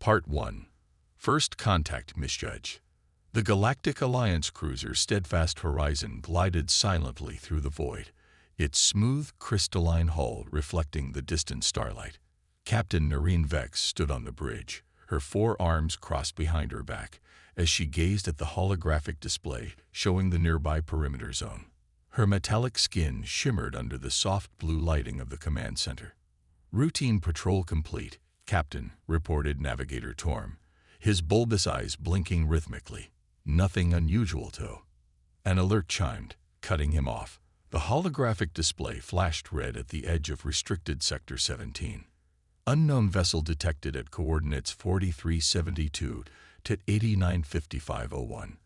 Part 1. First Contact Misjudge. The Galactic Alliance cruiser Steadfast Horizon glided silently through the void, its smooth, crystalline hull reflecting the distant starlight. Captain Noreen Vex stood on the bridge, her forearms crossed behind her back, as she gazed at the holographic display showing the nearby perimeter zone. Her metallic skin shimmered under the soft blue lighting of the command center. "Routine patrol complete," Captain reported Navigator Torm, his bulbous eyes blinking rhythmically. "Nothing unusual, though." An alert chimed, cutting him off. The holographic display flashed red at the edge of restricted Sector 17. Unknown vessel detected at coordinates 4372 to 895501.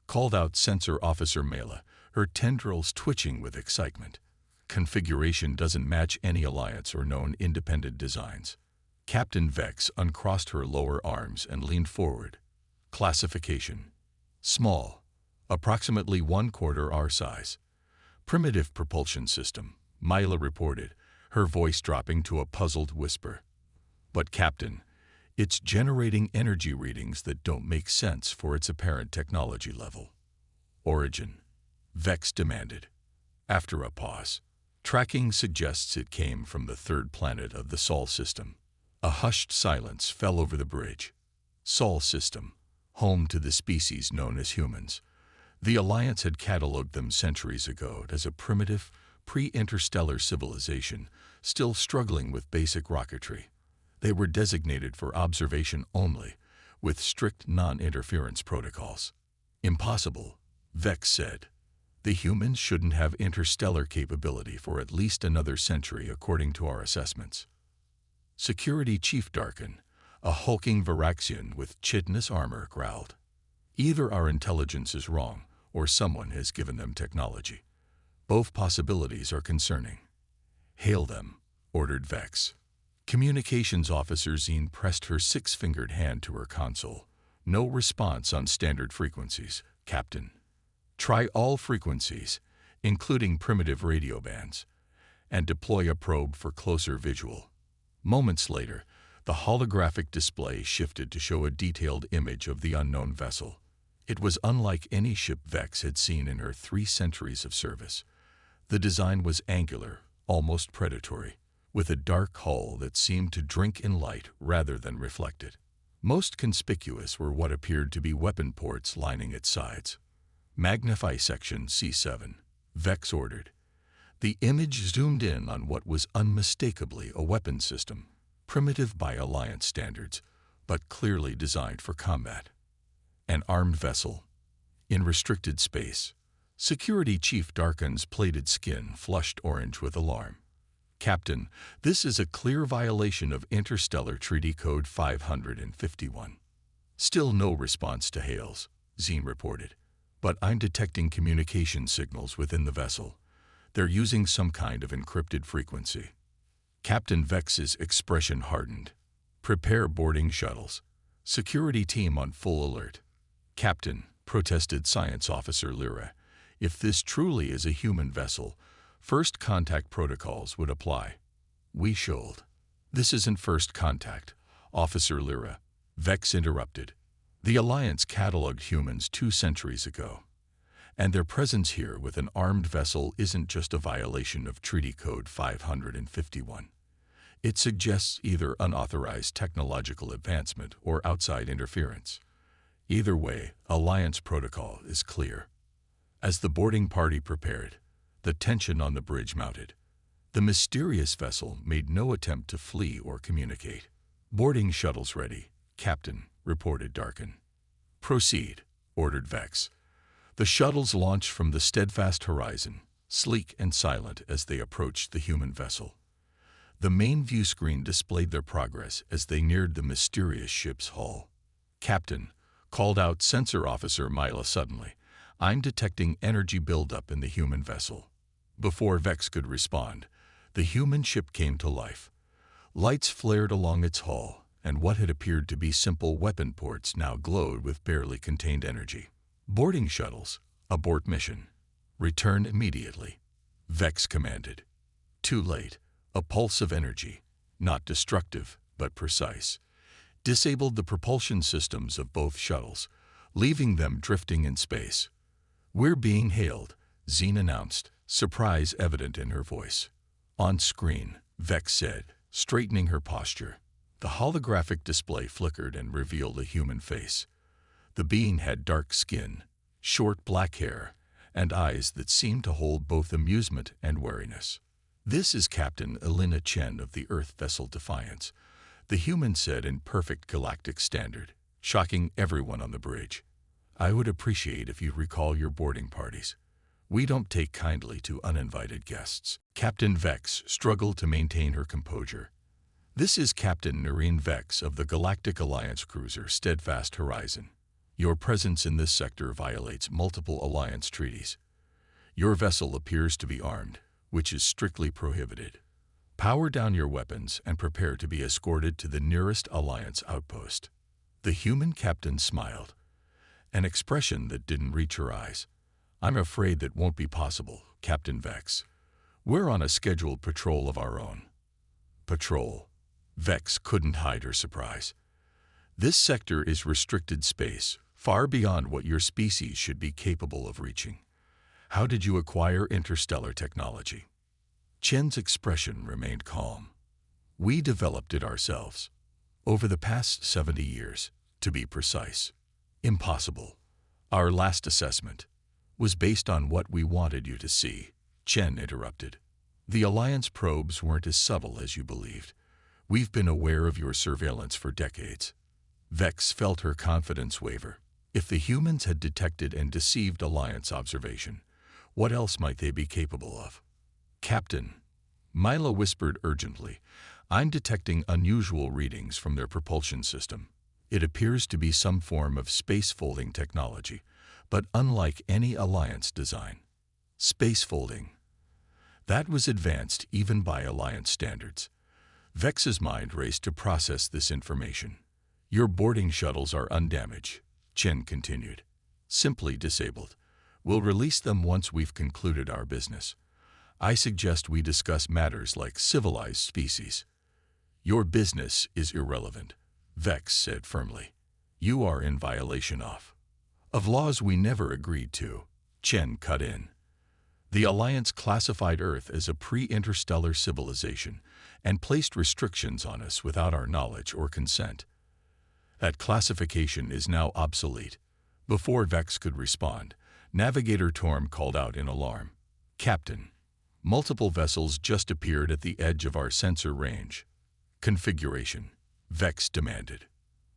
Called out Sensor Officer Mela, her tendrils twitching with excitement. Configuration doesn't match any Alliance or known independent designs. Captain Vex uncrossed her lower arms and leaned forward. Classification: small, approximately 1/4 our size. Primitive propulsion system, Mila reported, her voice dropping to a puzzled whisper. "But Captain, it's generating energy readings that don't make sense for its apparent technology level." "Origin?" Vex demanded. After a pause, "Tracking suggests it came from the third planet of the Sol system." A hushed silence fell over the bridge. Sol system, home to the species known as humans. The Alliance had catalogued them centuries ago as a primitive, pre-interstellar civilization, still struggling with basic rocketry. They were designated for observation only, with strict non-interference protocols. "Impossible," Vex said. "The humans shouldn't have interstellar capability for at least another century according to our assessments." Security Chief Darkin, a hulking Varaxian with chitinous armor, growled. "Either our intelligence is wrong, or someone has given them technology. Both possibilities are concerning." "Hail them," ordered Vex. Communications Officer Zine pressed her six-fingered hand to her console. "No response on standard frequencies, Captain. Try all frequencies, including primitive radio bands, and deploy a probe for closer visual." Moments later, the holographic display shifted to show a detailed image of the unknown vessel. It was unlike any ship Vex had seen in her 3 centuries of service. The design was angular, almost predatory, with a dark hull that seemed to drink in light rather than reflect it. Most conspicuous were what appeared to be weapon ports lining its sides. "Magnify section C7, Vex ordered. The image zoomed in on what was unmistakably a weapon system, primitive by Alliance standards, but clearly designed for combat. An armed vessel, in restricted space. Security Chief Darkin's plated skin flushed orange with alarm. "Captain, this is a clear violation of Interstellar Treaty Code 551. "Still no response to hails, Zine reported. "But I'm detecting communication signals within the vessel. They're using some kind of encrypted frequency." Captain Vex's expression hardened. "Prepare boarding shuttles. Security team on full alert." "Captain," protested Science Officer Lyra, "if this truly is a human vessel, first contact protocols would apply." "We should." "This isn't first contact, Officer Lyra," Vex interrupted. "The Alliance catalogued humans 2 centuries ago. And their presence here with an armed vessel isn't just a violation of Treaty Code 551. It suggests either unauthorized technological advancement or outside interference. Either way, Alliance protocol is clear." As the boarding party prepared, the tension on the bridge mounted. The mysterious vessel made no attempt to flee or communicate. "Boarding shuttles ready, Captain," reported Darkin. "Proceed," ordered Vex. The shuttles launched from the Steadfast Horizon, sleek and silent as they approached the human vessel. The main view screen displayed their progress as they neared the mysterious ship's hull. "Captain," called out Sensor Officer Mila suddenly, "I'm detecting energy buildup in the human vessel." Before Vex could respond, the human ship came to life. Lights flared along its hull, and what had appeared to be simple weapon ports now glowed with barely contained energy. "Boarding shuttles, abort mission. Return immediately," Vex commanded. Too late. A pulse of energy, not destructive, but precise. disabled the propulsion systems of both shuttles, leaving them drifting in space. "We're being hailed," Zine announced, surprise evident in her voice. "On screen," Vex said, straightening her posture. The holographic display flickered and revealed a human face. The being had dark skin, short black hair, and eyes that seemed to hold both amusement and wariness. "This is Captain Elena Chen of the Earth vessel Defiance," the human said in perfect galactic standard, shocking everyone on the bridge. "I would appreciate if you recall your boarding parties. We don't take kindly to uninvited guests." Captain Vex struggled to maintain her composure. "This is Captain Noreen Vex of the Galactic Alliance cruiser Steadfast Horizon. Your presence in this sector violates multiple Alliance treaties. Your vessel appears to be armed, which is strictly prohibited. Power down your weapons and prepare to be escorted to the nearest Alliance outpost." The human captain smiled, an expression that didn't reach her eyes. "I'm afraid that won't be possible, Captain Vex. We're on a scheduled patrol of our own." "Patrol?" Vex couldn't hide her surprise. "This sector is restricted space, far beyond what your species should be capable of reaching. How did you acquire interstellar technology?" Chen's expression remained calm. "We developed it ourselves. Over the past 70 years, to be precise." "Impossible. Our last assessment was based on what we wanted you to see," Chen interrupted. "The Alliance probes weren't as subtle as you believed. We've been aware of your surveillance for decades." Vex felt her confidence waver. If the humans had detected and deceived Alliance observation, what else might they be capable of? "Captain," Mila whispered urgently, "I'm detecting unusual readings from their propulsion system. It appears to be some form of space-folding technology, but unlike any Alliance design." Space-folding. That was advanced even by Alliance standards. Vex's mind raced to process this information. "Your boarding shuttles are undamaged," Chen continued. "Simply disabled. We'll release them once we've concluded our business. I suggest we discuss matters like civilized species." "Your business is irrelevant," Vex said firmly. "You are in violation of laws we never agreed to," Chen cut in. "The Alliance classified Earth as a pre-interstellar civilization and placed restrictions on us without our knowledge or consent. That classification is now obsolete." Before Vex could respond, Navigator Torm called out in alarm. "Captain, multiple vessels just appeared at the edge of our sensor range." "Configuration," Vex demanded.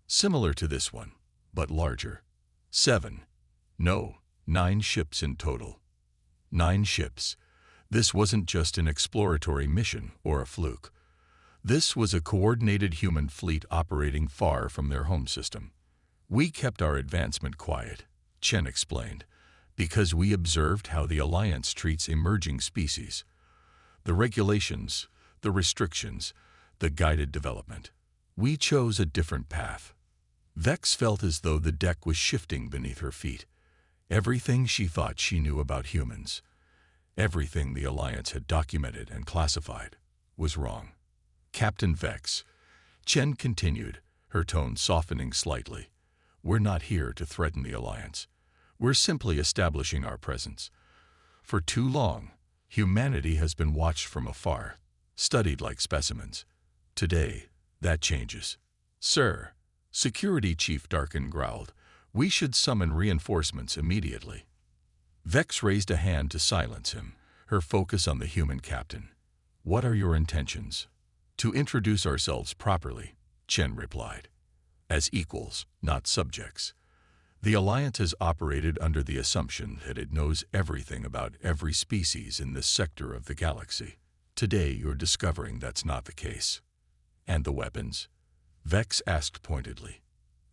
"Similar to this one, but larger." 7. No, 9 ships in total. 9 ships. This wasn't just an exploratory mission or a fluke. This was a coordinated human fleet operating far from their home system. "We kept our advancement quiet," Chen explained, "because we observed how the Alliance treats emerging species. The regulations, the restrictions, the guided development. We chose a different path." Vex felt as though the deck was shifting beneath her feet. Everything she thought she knew about humans, everything the Alliance had documented and classified, was wrong. "Captain Vex," Chen continued, her tone softening slightly, "we're not here to threaten the Alliance. We're simply establishing our presence. For too long, humanity has been watched from afar, studied like specimens. Today, that changes." "Sir," Security Chief Darkin growled, "we should summon reinforcements immediately." Vex raised a hand to silence him, her focus on the human captain. "What are your intentions?" "To introduce ourselves properly," Chen replied. "As equals, not subjects. The Alliance has operated under the assumption that it knows everything about every species in this sector of the galaxy. Today you're discovering that's not the case." "And the weapons?" Vex asked pointedly.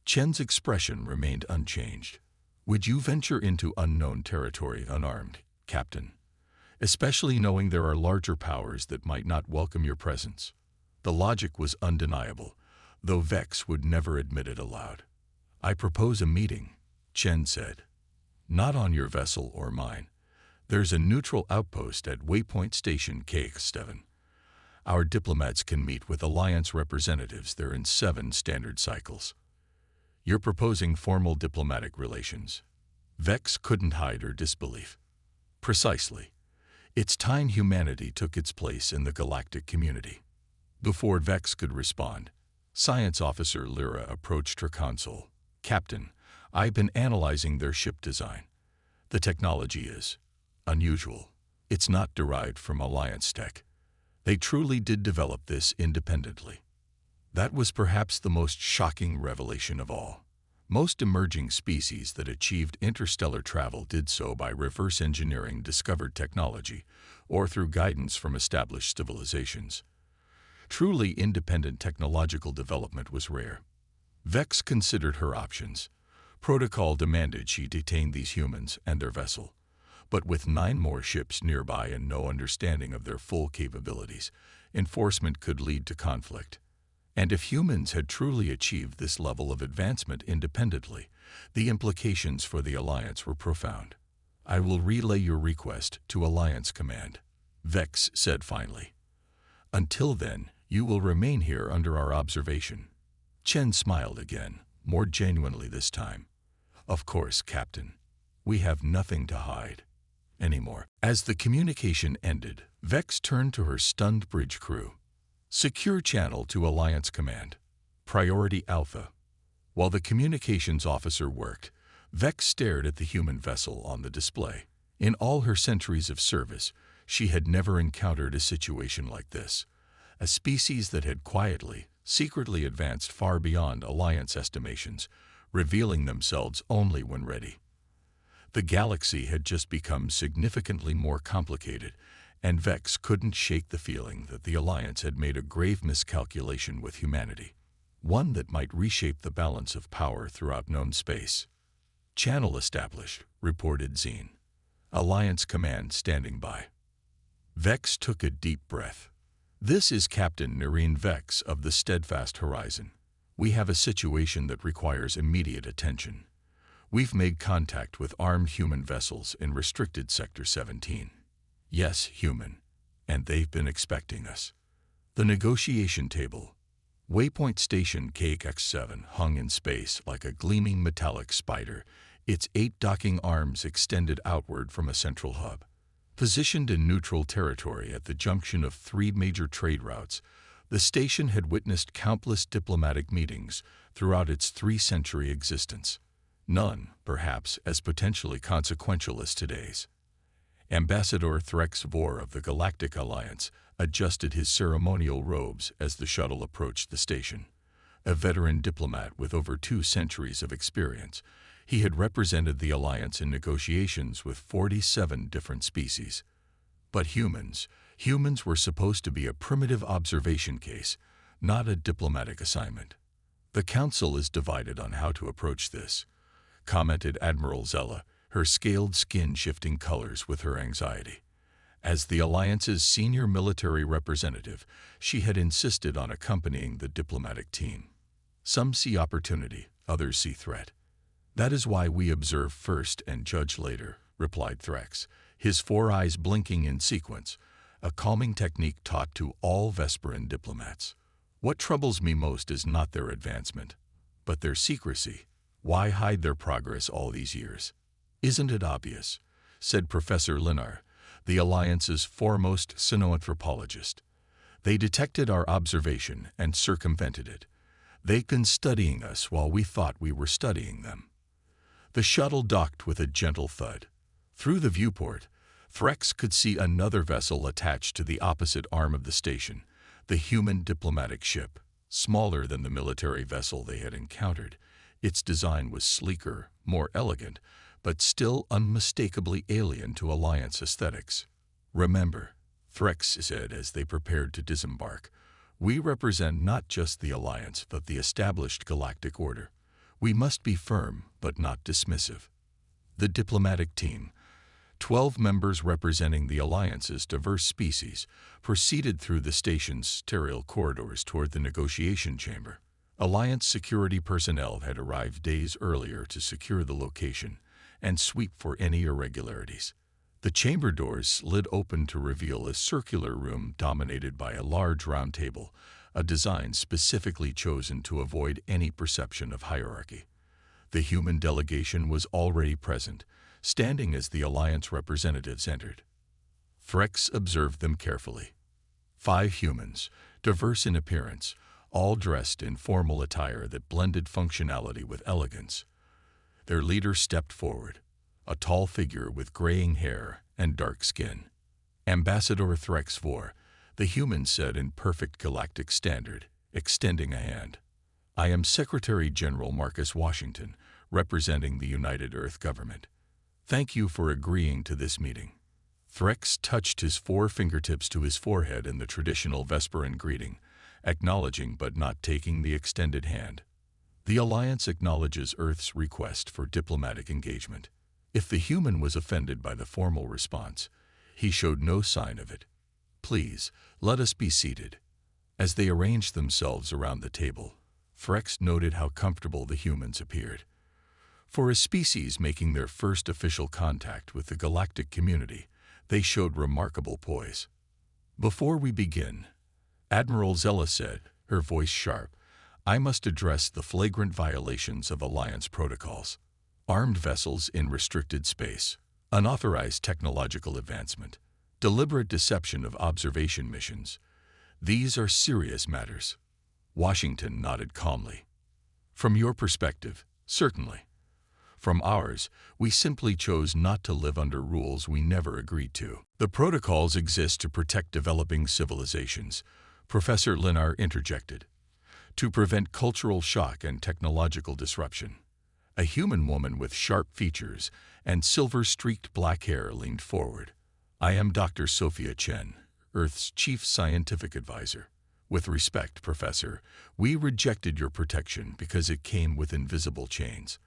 Chen's expression remained unchanged. "Would you venture into unknown territory unarmed, Captain? Especially knowing there are larger powers that might not welcome your presence." The logic was undeniable, though Vex would never admit it aloud. "I propose a meeting," Chen said. "Not on your vessel or mine. There's a neutral outpost at Waypoint Station KX7. Our diplomats can meet with Alliance representatives there in 7 standard cycles. You're proposing formal diplomatic relations. Vex couldn't hide her disbelief. Precisely. It's time humanity took its place in the galactic community. Before Vex could respond, Science Officer Lyra approached her console. Captain, I've been analyzing their ship design. The technology is unusual. It's not derived from Alliance tech. They truly did develop this independently. That was perhaps the most shocking revelation of all. Most emerging species that achieved interstellar travel did so by reverse engineering discovered technology or through guidance from established civilizations. Truly independent technological development was rare. Vex considered her options. Protocol demanded she detain these humans and their vessel. But with 9 more ships nearby and no understanding of their full capabilities, enforcement could lead to conflict. And if humans had truly achieved this level of advancement independently, the implications for the Alliance were profound. I will relay your request to Alliance Command, Vex said finally. Until then, you will remain here under our observation. Chen smiled again, more genuinely this time. Of course, Captain. We have nothing to hide anymore. As the communication ended, Vex turned to her stunned bridge crew. Secure channel to Alliance Command. Priority Alpha. While the communications officer worked, Vex stared at the human vessel on the display. In all her centuries of service, she had never encountered a situation like this. A species that had quietly, secretly advanced far beyond Alliance estimations, revealing themselves only when ready. The galaxy had just become significantly more complicated, and Vex couldn't shake the feeling that the Alliance had made a grave miscalculation with humanity, one that might reshape the balance of power throughout known space. Channel established, reported Zine. Alliance Command standing by. Vex took a deep breath. This is Captain Nerine Vex of the Steadfast Horizon. We have a situation that requires immediate attention. We've made contact with armed human vessels in restricted Sector 17. Yes, human. And they've been expecting us. The negotiation table. Waypoint Station KX-7 hung in space like a gleaming metallic spider, its 8 docking arms extended outward from a central hub. Positioned in neutral territory at the junction of 3 major trade routes, the station had witnessed countless diplomatic meetings throughout its 3-century existence. None, perhaps, as potentially consequential as today's. Ambassador Threx Vor of the Galactic Alliance adjusted his ceremonial robes as the shuttle approached the station. A veteran diplomat with over 2 centuries of experience, he had represented the Alliance in negotiations with 47 different species. But humans were supposed to be a primitive observation case, not a diplomatic assignment. The Council is divided on how to approach this, commented Admiral Zella, her scaled skin shifting colors with her anxiety. As the Alliance's senior military representative, she had insisted on accompanying the diplomatic team. Some see opportunity, others see threat. That is why we observe first and judge later, replied Threx, his 4 eyes blinking in sequence, a calming technique taught to all Vesperan diplomats. What troubles me most is not their advancement, but their secrecy. Why hide their progress all these years? Isn't it obvious? Said Professor Linar, the Alliance's foremost cynoanthropologist. They detected our observation and circumvented it. They'd been studying us while we thought we were studying them. The shuttle docked with a gentle thud. Through the viewport, Threx could see another vessel attached to the opposite arm of the station, the human diplomatic ship, smaller than the military vessel they had encountered. Its design was sleeker, more elegant, but still unmistakably alien to Alliance aesthetics. Remember, Threx said as they prepared to disembark, we represent not just the Alliance but the established galactic order. We must be firm but not dismissive. The diplomatic team, 12 members representing the Alliance's diverse species, proceeded through the station's sterile corridors toward the negotiation chamber. Alliance security personnel had arrived days earlier to secure the location and sweep for any irregularities. The chamber doors slid open to reveal a circular room dominated by a large round table, a design specifically chosen to avoid any perception of hierarchy. The human delegation was already present, standing as the Alliance representatives entered. Threx observed them carefully. 5 humans, diverse in appearance, all dressed in formal attire that blended functionality with elegance. Their leader stepped forward, a tall figure with graying hair and dark skin. Ambassador Threx Vor, the human said in perfect galactic standard, extending a hand. I am Secretary General Marcus Washington, representing the United Earth government. Thank you for agreeing to this meeting. Threx touched his 4 fingertips to his forehead in the traditional Vesperan greeting, acknowledging but not taking the extended hand. The Alliance acknowledges Earth's request for diplomatic engagement. If the human was offended by the formal response, he showed no sign of it. Please, let us be seated. As they arranged themselves around the table, Threx noted how comfortable the humans appeared. For a species making their first official contact with the galactic community, they showed remarkable poise. Before we begin, Admiral Zella said, her voice sharp, I must address the flagrant violations of Alliance protocols. Armed vessels in restricted space, unauthorized technological advancement, deliberate deception of observation missions. These are serious matters. Washington nodded calmly. From your perspective, certainly. From ours, we simply chose not to live under rules we never agreed to. The protocols exist to protect developing civilizations, Professor Linar interjected, to prevent cultural shock and technological disruption. A human woman with sharp features and silver-streaked black hair leaned forward. I am Dr. Sophia Chen, Earth's Chief Scientific Advisor. With respect, Professor, we rejected your protection because it came with invisible chains.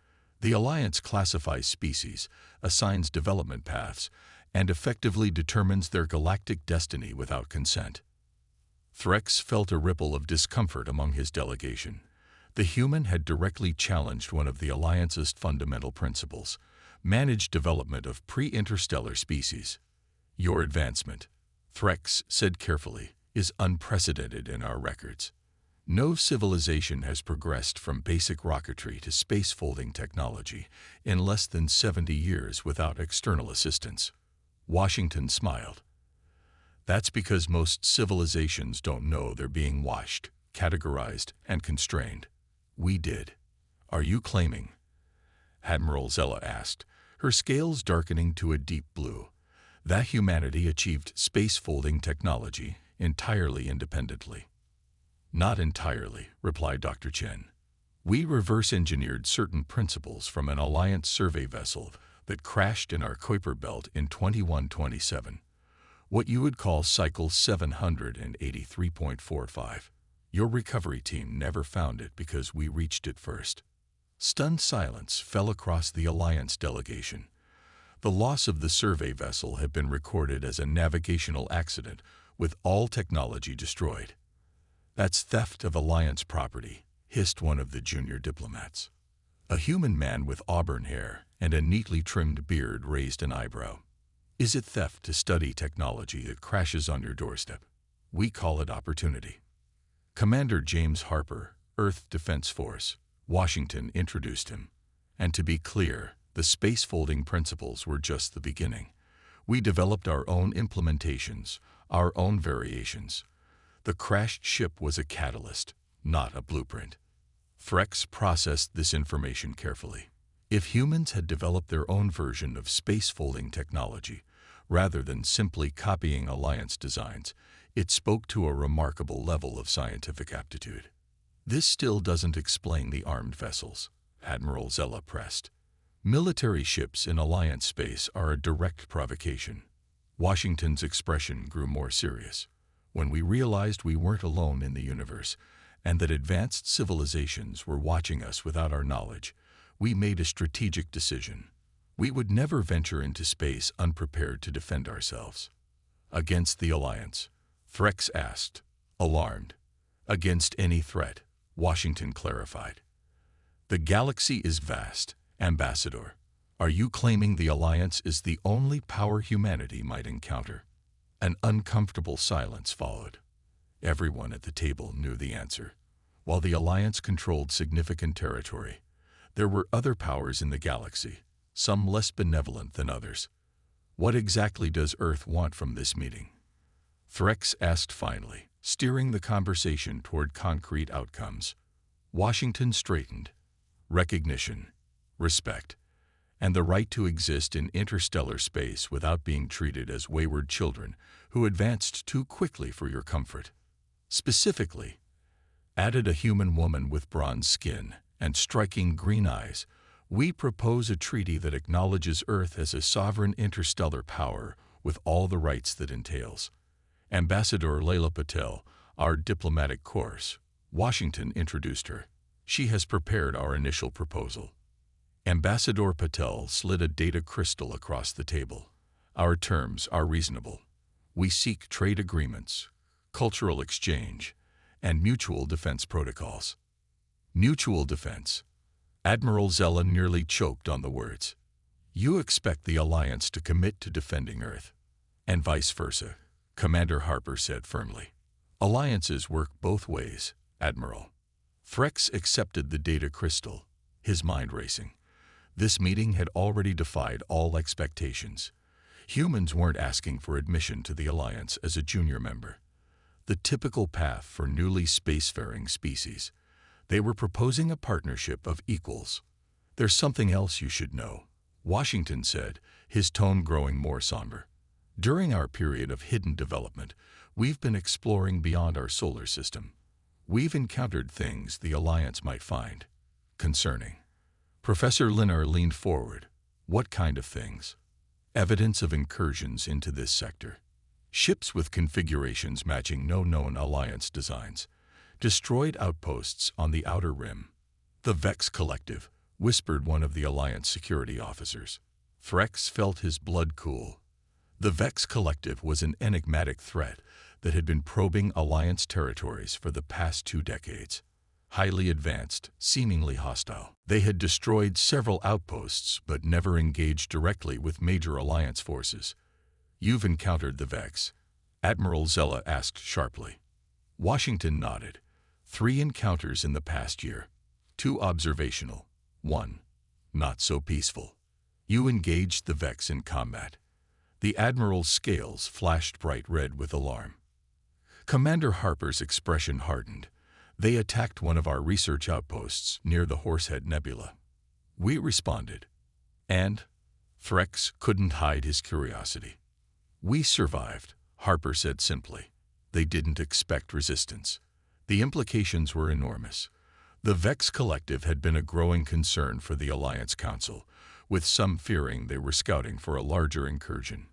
The Alliance classifies species, assigns development paths, and effectively determines their galactic destiny without consent. Threx felt a ripple of discomfort among his delegation. The human had directly challenged one of the Alliance's fundamental principles, managed development of pre-interstellar species. Your advancement, Threx said carefully, is unprecedented in our records. No civilization has progressed from basic rocketry to space-folding technology in less than 70 years without external assistance. Washington smiled. That's because most civilizations don't know they're being watched, categorized, and constrained. We did. Are you claiming? Admiral Zella asked, her scales darkening to a deep blue, that humanity achieved space-folding technology entirely independently. Not entirely, replied Dr. Chen. We reverse-engineered certain principles from an Alliance survey vessel that crashed in our Kuiper belt in 2127, what you would call cycle 783.45. Your recovery team never found it because we reached it first. Stunned silence fell across the Alliance delegation. The loss of the survey vessel had been recorded as a navigational accident with all technology destroyed. That's theft of Alliance property, hissed one of the junior diplomats. A human man with auburn hair and a neatly trimmed beard raised an eyebrow. Is it theft to study technology that crashes on your doorstep? We call it opportunity. Commander James Harper, Earth Defense Force, Washington introduced him. And to be clear, the space-folding principles were just the beginning. We developed our own implementations, our own variations. The crashed ship was a catalyst, not a blueprint. Threx processed this information carefully. If humans had developed their own version of space-folding technology, rather than simply copying Alliance designs, it spoke to a remarkable level of scientific aptitude. This still doesn't explain the armed vessels, Admiral Zella pressed. Military ships in Alliance space are a direct provocation. Washington's expression grew more serious. When we realized we weren't alone in the universe, and that advanced civilizations were watching us without our knowledge, we made a strategic decision. We would never venture into space unprepared to defend ourselves. Against the Alliance, Threx asked, alarmed. Against any threat, Washington clarified. The galaxy is vast, Ambassador. Are you claiming the Alliance is the only power humanity might encounter? An uncomfortable silence followed. Everyone at the table knew the answer. While the Alliance controlled significant territory, there were other powers in the galaxy, some less benevolent than others. What exactly does Earth want from this meeting? Threx asked finally, steering the conversation toward concrete outcomes. Washington straightened. Recognition, respect, and the right to exist in interstellar space without being treated as wayward children who advanced too quickly for your comfort. Specifically, added a human woman with bronze skin and striking green eyes, we propose a treaty that acknowledges Earth as a sovereign interstellar power with all the rights that entails. Ambassador Layla Patel, our diplomatic corps, Washington introduced her. She has prepared our initial proposal. Ambassador Patel slid a data crystal across the table. Our terms are reasonable. We seek trade agreements, cultural exchange, and mutual defense protocols. Mutual defense. Admiral Zella nearly choked on the words. You expect the Alliance to commit to defending Earth, and vice versa, Commander Harper said firmly. Alliances work both ways, Admiral. Threx accepted the data crystal, his mind racing. This meeting had already defied all expectations. Humans weren't asking for admission to the Alliance as a junior member, the typical path for newly spacefaring species. They were proposing a partnership of equals. There's something else you should know, Washington said, his tone growing more somber. During our period of hidden development, we've been exploring beyond our solar system. We've encountered things the Alliance might find concerning. Professor Linnar leaned forward. What kind of things? Evidence of incursions into this sector. Ships with configurations matching no known Alliance designs. Destroyed outposts on the outer rim. The Vex Collective, whispered one of the Alliance security officers. Threx felt his blood cool. The Vex Collective was an enigmatic threat that had been probing Alliance territories for the past 2 decades. Highly advanced, seemingly hostile. They had destroyed several outposts but never engaged directly with major Alliance forces. You've encountered the Vex? Admiral Zella asked sharply. Washington nodded. 3 encounters in the past year. 2 observational. 1. Not so peaceful. You engaged the Vex in combat. The Admiral's scales flashed bright red with alarm. Commander Harper's expression hardened. They attacked one of our research outposts near the Horsehead Nebula. We responded. And? Threx couldn't hide his curiosity. We survived, Harper said simply. They didn't expect resistance. The implications were enormous. The Vex Collective had been a growing concern for the Alliance Council, with some fearing they were scouting for a larger incursion.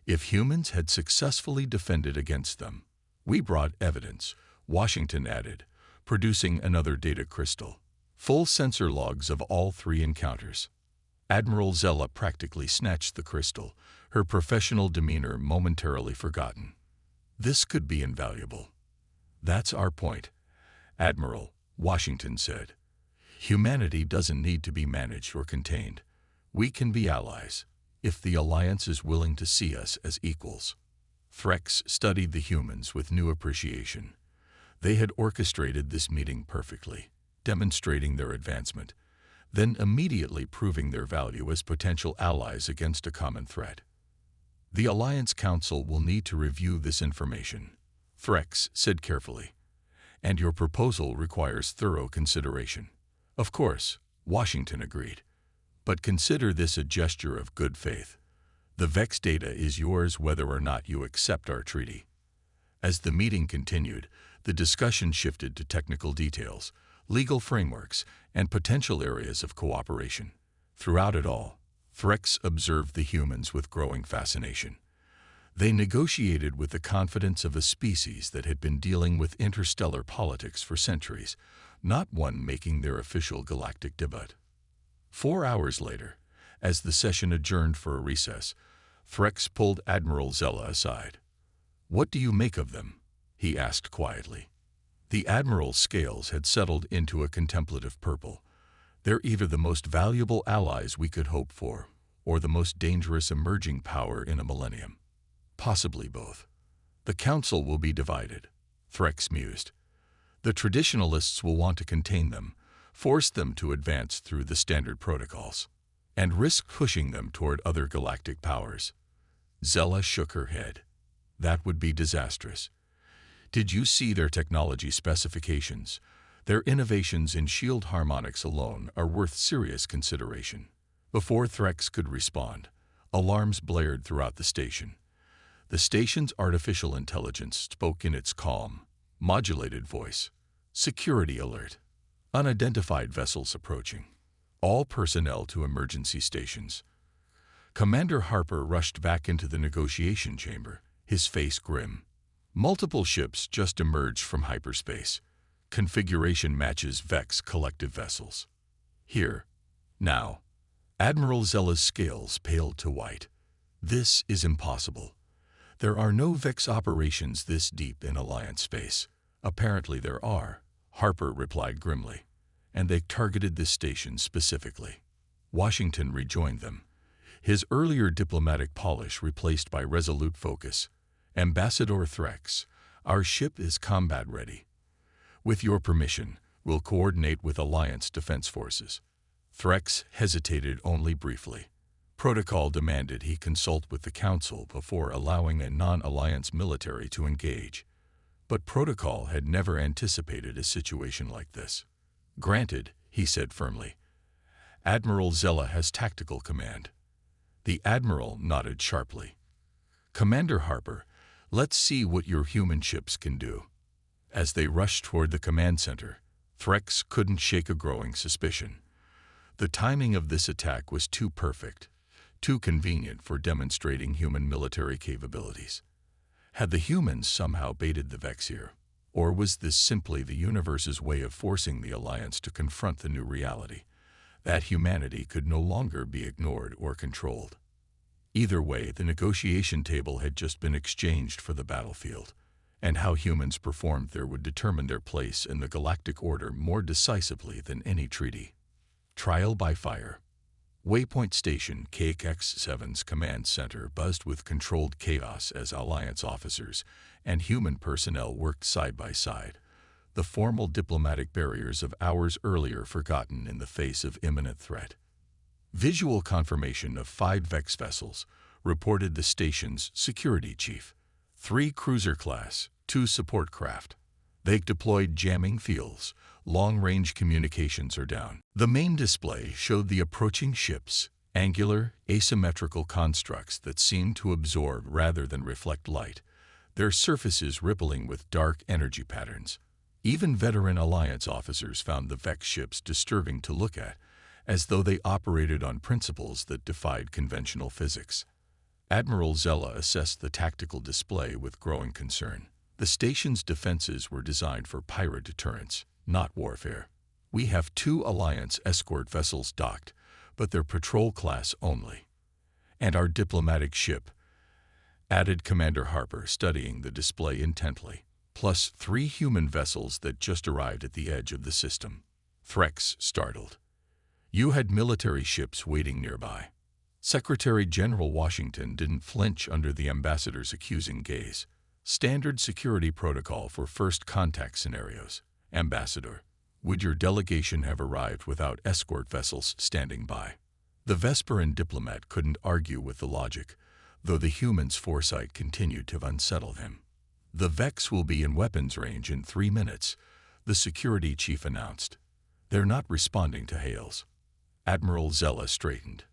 If humans had successfully defended against them, we brought evidence, Washington added, producing another data crystal. Full sensor logs of all 3 encounters. Admiral Zella practically snatched the crystal, her professional demeanor momentarily forgotten. This could be invaluable. That's our point, Admiral, Washington said. Humanity doesn't need to be managed or contained. We can be allies, if the Alliance is willing to see us as equals. Threx studied the humans with new appreciation. They had orchestrated this meeting perfectly, demonstrating their advancement, then immediately proving their value as potential allies against a common threat. The Alliance Council will need to review this information, Threx said carefully, and your proposal requires thorough consideration. Of course, Washington agreed, but consider this a gesture of good faith. The Vex data is yours whether or not you accept our treaty. As the meeting continued, the discussion shifted to technical details, legal frameworks, and potential areas of cooperation. Throughout it all, Threx observed the humans with growing fascination. They negotiated with the confidence of a species that had been dealing with interstellar politics for centuries, not one making their official galactic debut. 4 hours later, as the session adjourned for a recess, Threx pulled Admiral Zella aside. What do you make of them? He asked quietly. The Admiral's scales had settled into a contemplative purple. They're either the most valuable allies we could hope for, or the most dangerous emerging power in a millennium. Possibly both. The Council will be divided, Threx mused. The traditionalists will want to contain them, force them to advance through the standard protocols, and risk pushing them toward other galactic powers. Zella shook her head. That would be disastrous. Did you see their technology specifications? Their innovations in shield harmonics alone are worth serious consideration. Before Threx could respond, alarms blared throughout the station. The station's artificial intelligence spoke in its calm, modulated voice. Security alert. Unidentified vessels approaching. All personnel to emergency stations. Commander Harper rushed back into the negotiation chamber, his face grim. Multiple ships just emerged from hyperspace. Configuration matches Vex collective vessels. Here, now. Admiral Zella's scales paled to white. This is impossible. There are no Vex operations this deep in Alliance space. Apparently there are, Harper replied grimly, and they targeted this station specifically. Washington rejoined them, his earlier diplomatic polish replaced by resolute focus. Ambassador Threx, our ship is combat ready. With your permission, we'll coordinate with Alliance defense forces. Threx hesitated only briefly. Protocol demanded he consult with the Council before allowing a non-Alliance military to engage. But Protocol had never anticipated a situation like this. Granted, he said firmly. Admiral Zella has tactical command. The Admiral nodded sharply. Commander Harper, let's see what your human ships can do. As they rushed toward the command center, Threx couldn't shake a growing suspicion. The timing of this attack was too perfect, too convenient for demonstrating human military capabilities. Had the humans somehow baited the Vex here, or was this simply the universe's way of forcing the Alliance to confront the new reality, that humanity could no longer be ignored or controlled? Either way, the negotiation table had just been exchanged for the battlefield, and how humans performed there would determine their place in the galactic order more decisively than any treaty. Trial by fire. Waypoint Station KX-7's command center buzzed with controlled chaos as Alliance officers and human personnel worked side by side, the formal diplomatic barriers of hours earlier forgotten in the face of imminent threat. Visual confirmation of 5 Vex vessels, reported the station's security chief. 3 cruiser class, 2 support craft. They deployed jamming fields. Long-range communications are down. The main display showed the approaching ships, angular, asymmetrical constructs that seemed to absorb rather than reflect light, their surfaces rippling with dark energy patterns. Even veteran Alliance officers found the Vex ships disturbing to look at, as though they operated on principles that defied conventional physics. Admiral Zella assessed the tactical display with growing concern. The station's defenses were designed for pirate deterrence, not warfare. We have 2 Alliance escort vessels docked, but they're patrol class only. And our diplomatic ship, added Commander Harper, studying the display intently, plus 3 human vessels that just arrived at the edge of the system. Threx startled. You had military ships waiting nearby. Secretary General Washington didn't flinch under the ambassador's accusing gaze. Standard security protocol for first contact scenarios. Ambassador, would your delegation have arrived without escort vessels standing by? The Vesperan diplomat couldn't argue with the logic, though the human's foresight continued to unsettle him. The Vex will be in weapons range in 3 minutes, the security chief announced. They're not responding to hails. Admiral Zella straightened.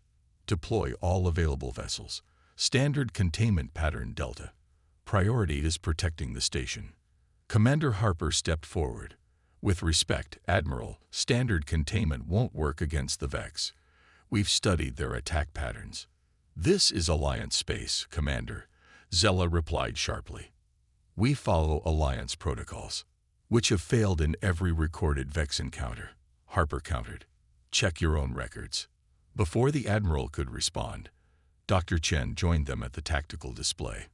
Deploy all available vessels. Standard containment pattern Delta. Priority is protecting the station. Commander Harper stepped forward. With respect, Admiral, standard containment won't work against the Vex. We've studied their attack patterns. This is Alliance space, Commander, Zella replied sharply. We follow Alliance protocols, which have failed in every recorded Vex encounter, Harper countered. Check your own records. Before the Admiral could respond, Dr. Chen joined them at the tactical display.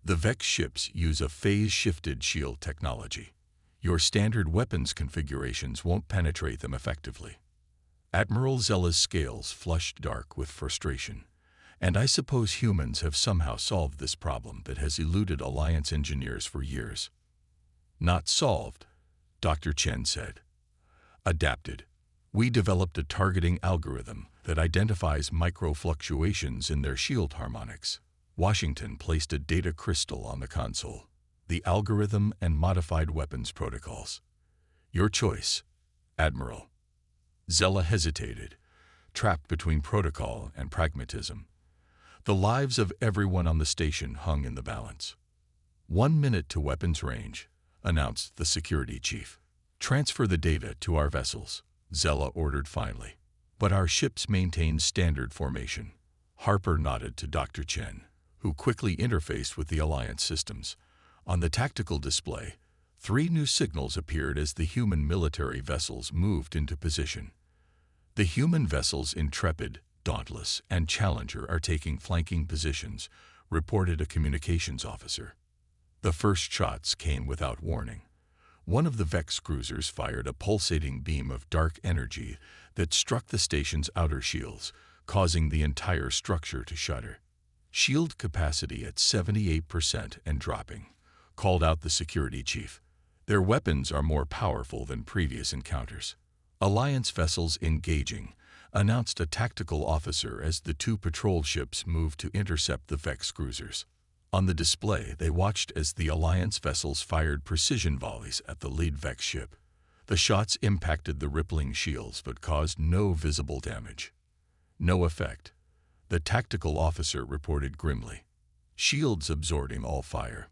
The Vex ships use a phase-shifted shield technology. Your standard weapons configurations won't penetrate them effectively. Admiral Zella's scales flushed dark with frustration. And I suppose humans have somehow solved this problem that has eluded Alliance engineers for years. Not solved, Dr. Chen said. Adapted. We developed a targeting algorithm that identifies micro-fluctuations in their shield harmonics. Washington placed a data crystal on the console. The algorithm and modified weapons protocols. Your choice, Admiral. Zella hesitated, trapped between protocol and pragmatism. The lives of everyone on the station hung in the balance. 1 minute to weapons range, announced the security chief. Transfer the data to our vessels, Zella ordered finally. But our ships maintain standard formation. Harper nodded to Dr. Chen, who quickly interfaced with the Alliance systems. On the tactical display, 3 new signals appeared as the human military vessels moved into position. The human vessels Intrepid, Dauntless, and Challenger are taking flanking positions, reported a communications officer. The first shots came without warning. One of the Vex cruisers fired a pulsating beam of dark energy that struck the station's outer shields, causing the entire structure to shudder. Shield capacity at 78% and dropping, called out the security chief. Their weapons are more powerful than previous encounters. Alliance vessels engaging, announced a tactical officer as the 2 patrol ships moved to intercept the Vex cruisers. On the display, they watched as the Alliance vessels fired precision volleys at the lead Vex ship. The shots impacted the rippling shields but caused no visible damage. No effect, the tactical officer reported grimly. Shields absorbing all fire.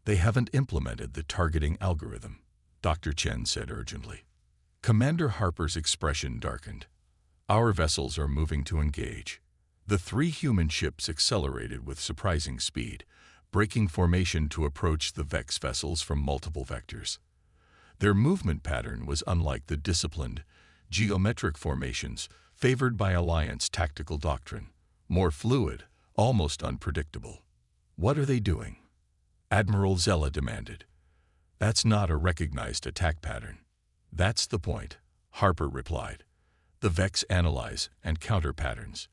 They haven't implemented the targeting algorithm, Dr. Chen said urgently. Commander Harper's expression darkened. Our vessels are moving to engage. The 3 human ships accelerated with surprising speed, breaking formation to approach the Vex vessels from multiple vectors. Their movement pattern was unlike the disciplined, geometric formations favored by Alliance tactical doctrine, more fluid, almost unpredictable. What are they doing? Admiral Zella demanded. That's not a recognized attack pattern. That's the point, Harper replied. The Vex analyze and counter patterns.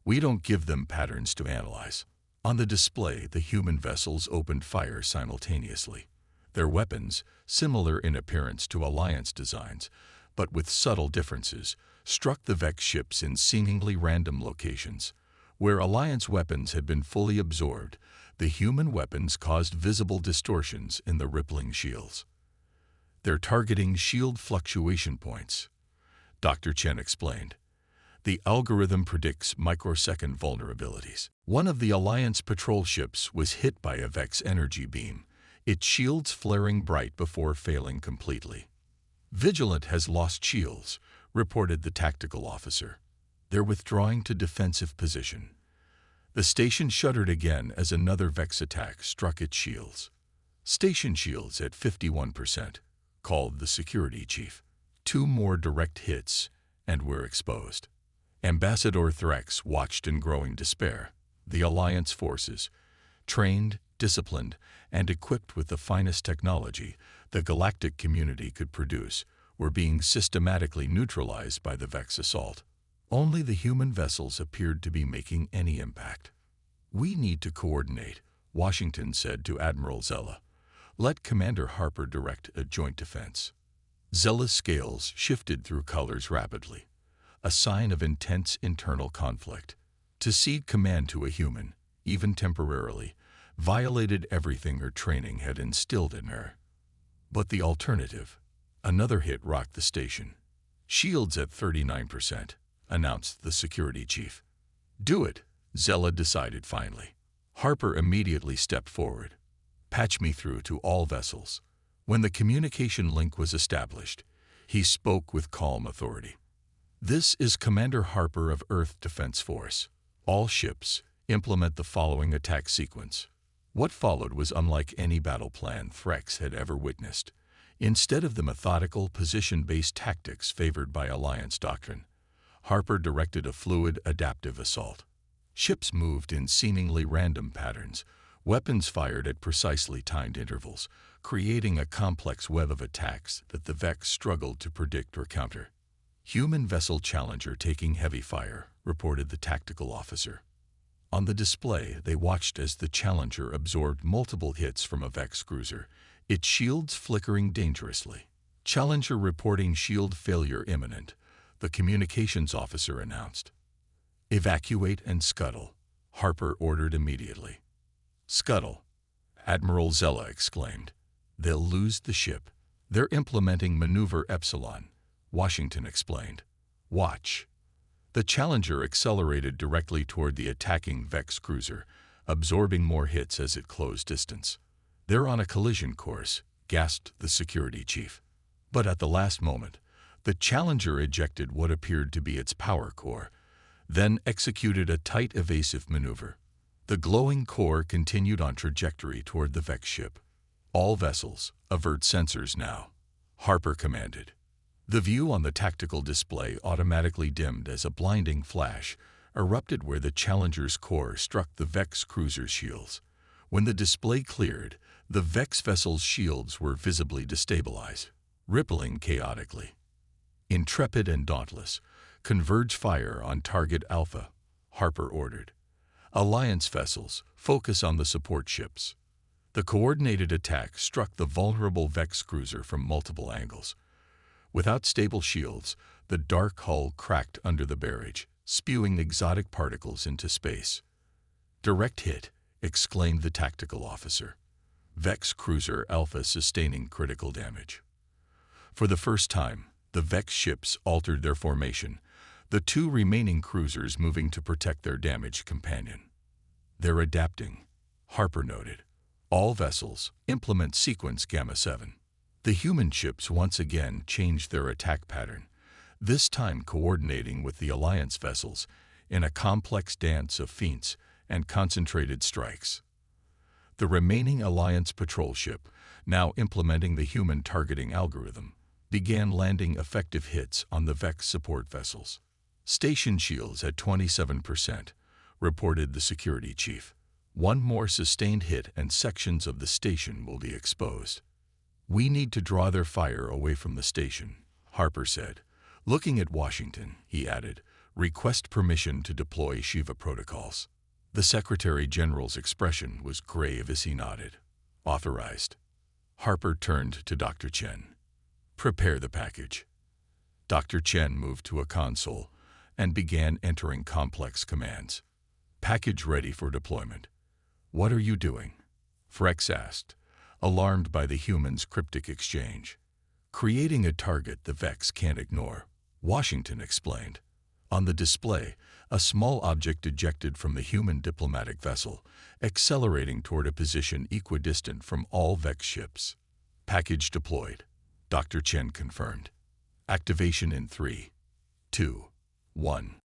We don't give them patterns to analyze. On the display, the human vessels opened fire simultaneously. Their weapons, similar in appearance to Alliance designs, but with subtle differences, struck the Vex ships in seemingly random locations. Where Alliance weapons had been fully absorbed, the human weapons caused visible distortions in the rippling shields. They're targeting shield fluctuation points, Dr. Chen explained. The algorithm predicts microsecond vulnerabilities. One of the Alliance patrol ships was hit by a Vex energy beam, its shields flaring bright before failing completely. Vigilant has lost shields, reported the tactical officer. They're withdrawing to defensive position. The station shuddered again as another Vex attack struck its shields. Station shields at 51%, called the security chief. 2 more direct hits, and we're exposed. Ambassador Threx watched in growing despair. The Alliance forces, trained, disciplined, and equipped with the finest technology the Galactic community could produce, were being systematically neutralized by the Vex assault. Only the human vessels appeared to be making any impact. We need to coordinate, Washington said to Admiral Zella. Let Commander Harper direct a joint defense. Zella's scales shifted through colors rapidly, a sign of intense internal conflict. To cede command to a human, even temporarily, violated everything her training had instilled in her. But the alternative, another hit rocked the station. Shields at 39%, announced the security chief. Do it, Zella decided finally. Harper immediately stepped forward. Patch me through to all vessels. When the communication link was established, he spoke with calm authority. This is Commander Harper of Earth Defense Force. All ships, implement the following attack sequence. What followed was unlike any battle plan Threx had ever witnessed. Instead of the methodical, position-based tactics favored by Alliance doctrine, Harper directed a fluid, adaptive assault. Ships moved in seemingly random patterns, weapons fired at precisely timed intervals, creating a complex web of attacks that the Vex struggled to predict or counter. Human vessel Challenger taking heavy fire, reported the tactical officer. On the display, they watched as the Challenger absorbed multiple hits from a Vex cruiser, its shields flickering dangerously. Challenger reporting shield failure imminent, the communications officer announced. Evacuate and scuttle, Harper ordered immediately. Scuttle, Admiral Zella exclaimed. They'll lose the ship. They're implementing Maneuver Epsilon, Washington explained. Watch. The Challenger accelerated directly toward the attacking Vex cruiser, absorbing more hits as it closed distance. They're on a collision course, gasped the security chief. But at the last moment, the Challenger ejected what appeared to be its power core, then executed a tight evasive maneuver. The glowing core continued on trajectory toward the Vex ship. All vessels, avert sensors now, Harper commanded. The view on the tactical display automatically dimmed as a blinding flash erupted where the Challenger's core struck the Vex cruiser's shields. When the display cleared, the Vex vessel's shields were visibly destabilized, rippling chaotically. Intrepid and dauntless, converge fire on target Alpha, Harper ordered. Alliance vessels, focus on the support ships. The coordinated attack struck the vulnerable Vex cruiser from multiple angles. Without stable shields, the dark hull cracked under the barrage, spewing exotic particles into space. Direct hit, exclaimed the tactical officer. Vex cruiser Alpha sustaining critical damage. For the first time, the Vex ships altered their formation, the two remaining cruisers moving to protect their damaged companion. They're adapting, Harper noted. All vessels, implement sequence Gamma 7. The human ships once again changed their attack pattern, this time coordinating with the Alliance vessels in a complex dance of feints and concentrated strikes. The remaining Alliance patrol ship, now implementing the human targeting algorithm, began landing effective hits on the Vex support vessels. Station shields at 27%, reported the security chief. One more sustained hit and sections of the station will be exposed. We need to draw their fire away from the station, Harper said. Looking at Washington, he added, request permission to deploy Shiva protocols. The Secretary General's expression was grave as he nodded. Authorized. Harper turned to Dr. Chen. Prepare the package. Dr. Chen moved to a console and began entering complex commands. Package ready for deployment. What are you doing? Frex asked, alarmed by the human's cryptic exchange. Creating a target the Vex can't ignore, Washington explained. On the display, a small object ejected from the human diplomatic vessel, accelerating toward a position equidistant from all Vex ships. Package deployed, Dr. Chen confirmed. Activation in 3, 2, 1.